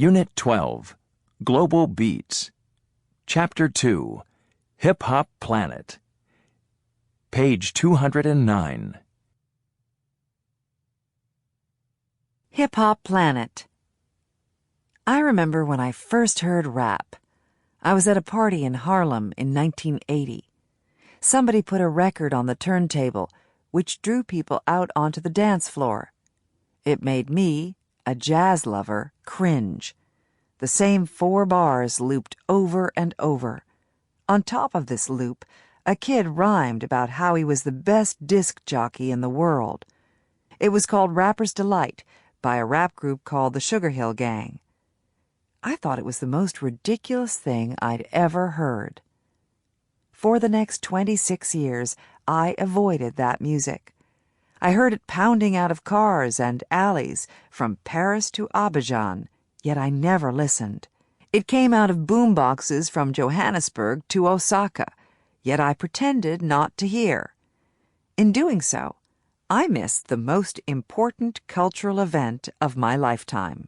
Unit 12, Global Beats. Chapter 2, Hip Hop Planet. Page 209. Hip Hop Planet. I remember when I first heard rap. I was at a party in Harlem in 1980. Somebody put a record on the turntable, which drew people out onto the dance floor. It made me, a jazz lover, cringe. The same 4 bars looped over and over. On top of this loop, a kid rhymed about how he was the best disc jockey in the world. It was called Rapper's Delight by a rap group called the Sugar Hill Gang. I thought it was the most ridiculous thing I'd ever heard. For the next 26 years, I avoided that music. I heard it pounding out of cars and alleys from Paris to Abidjan, yet I never listened. It came out of boomboxes from Johannesburg to Osaka, yet I pretended not to hear. In doing so, I missed the most important cultural event of my lifetime.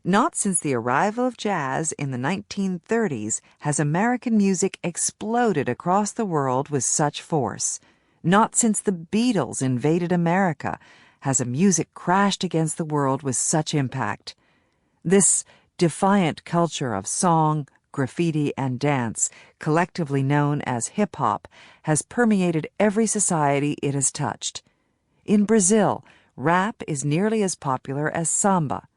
Not since the arrival of jazz in the 1930s has American music exploded across the world with such force. Not since the Beatles invaded America has a music crashed against the world with such impact. This defiant culture of song, graffiti, and dance, collectively known as hip-hop, has permeated every society it has touched. In Brazil, rap is nearly as popular as samba.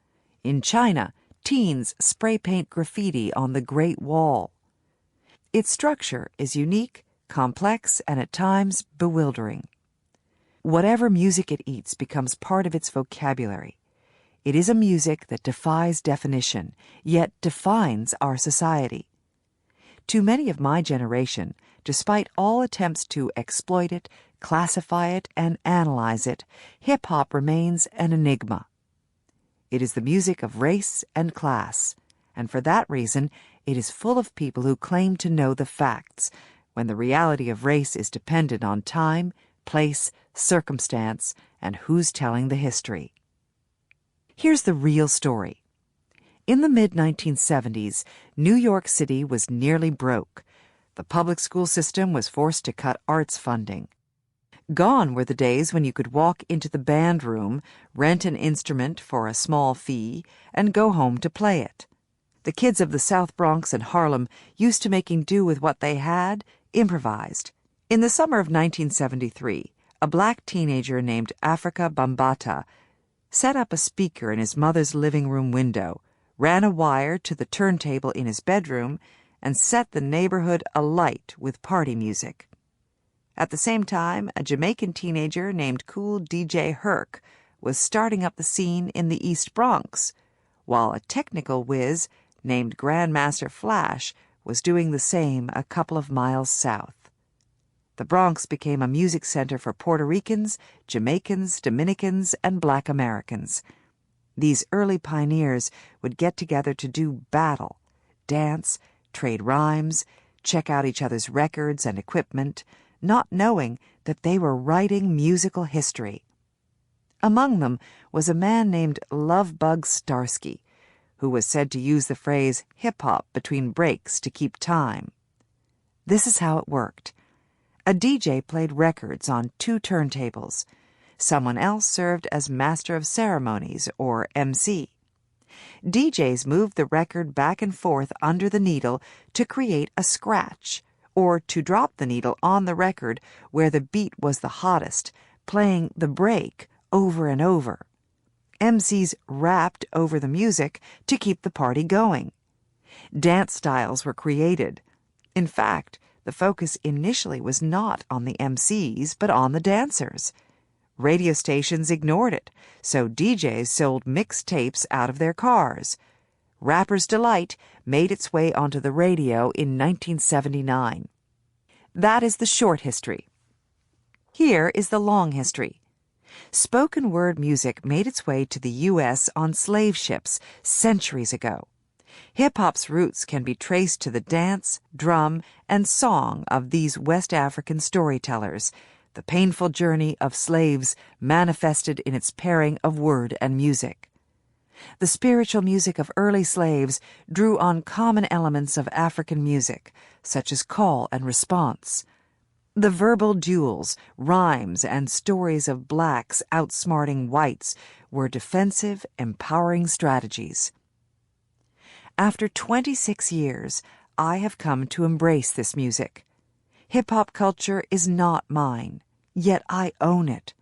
In China, teens spray paint graffiti on the Great Wall. Its structure is unique, complex, and at times bewildering. Whatever music it eats becomes part of its vocabulary. It is a music that defies definition, yet defines our society. To many of my generation, despite all attempts to exploit it, classify it, and analyze it, hip-hop remains an enigma. It is the music of race and class, and for that reason, it is full of people who claim to know the facts, when the reality of race is dependent on time, place, circumstance, and who's telling the history. Here's the real story. In the mid-1970s, New York City was nearly broke. The public school system was forced to cut arts funding. Gone were the days when you could walk into the band room, rent an instrument for a small fee, and go home to play it. The kids of the South Bronx and Harlem, used to making do with what they had, improvised. In the summer of 1973, a black teenager named Africa Bambaataa set up a speaker in his mother's living room window, ran a wire to the turntable in his bedroom, and set the neighborhood alight with party music. At the same time, a Jamaican teenager named Kool DJ Herc was starting up the scene in the East Bronx, while a technical whiz named Grandmaster Flash was doing the same a couple of miles south. The Bronx became a music center for Puerto Ricans, Jamaicans, Dominicans, and Black Americans. These early pioneers would get together to do battle, dance, trade rhymes, check out each other's records and equipment, not knowing that they were writing musical history. Among them was a man named Lovebug Starski, who was said to use the phrase hip-hop between breaks to keep time. This is how it worked. A DJ played records on 2 turntables. Someone else served as master of ceremonies, or MC. DJs moved the record back and forth under the needle to create a scratch, or to drop the needle on the record where the beat was the hottest, playing the break over and over. MCs rapped over the music to keep the party going. Dance styles were created. In fact, the focus initially was not on the MCs, but on the dancers. Radio stations ignored it, so DJs sold mixed tapes out of their cars. Rapper's Delight made its way onto the radio in 1979. That is the short history. Here is the long history. Spoken word music made its way to the U.S. on slave ships centuries ago. Hip-hop's roots can be traced to the dance, drum, and song of these West African storytellers, the painful journey of slaves manifested in its pairing of word and music. The spiritual music of early slaves drew on common elements of African music, such as call and response. The verbal duels, rhymes, and stories of blacks outsmarting whites were defensive, empowering strategies. After 26 years, I have come to embrace this music. Hip-hop culture is not mine, yet I own it.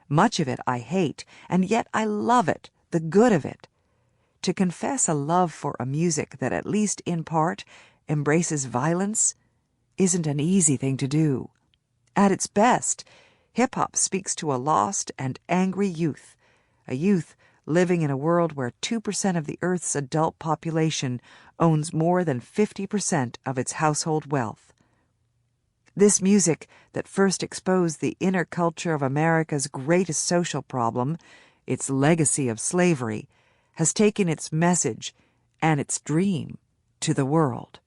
Much of it I hate, and yet I love it, the good of it. To confess a love for a music that at least in part embraces violence isn't an easy thing to do. At its best, hip-hop speaks to a lost and angry youth, a youth living in a world where 2% of the Earth's adult population owns more than 50% of its household wealth. This music that first exposed the inner culture of America's greatest social problem, its legacy of slavery, has taken its message and its dream to the world.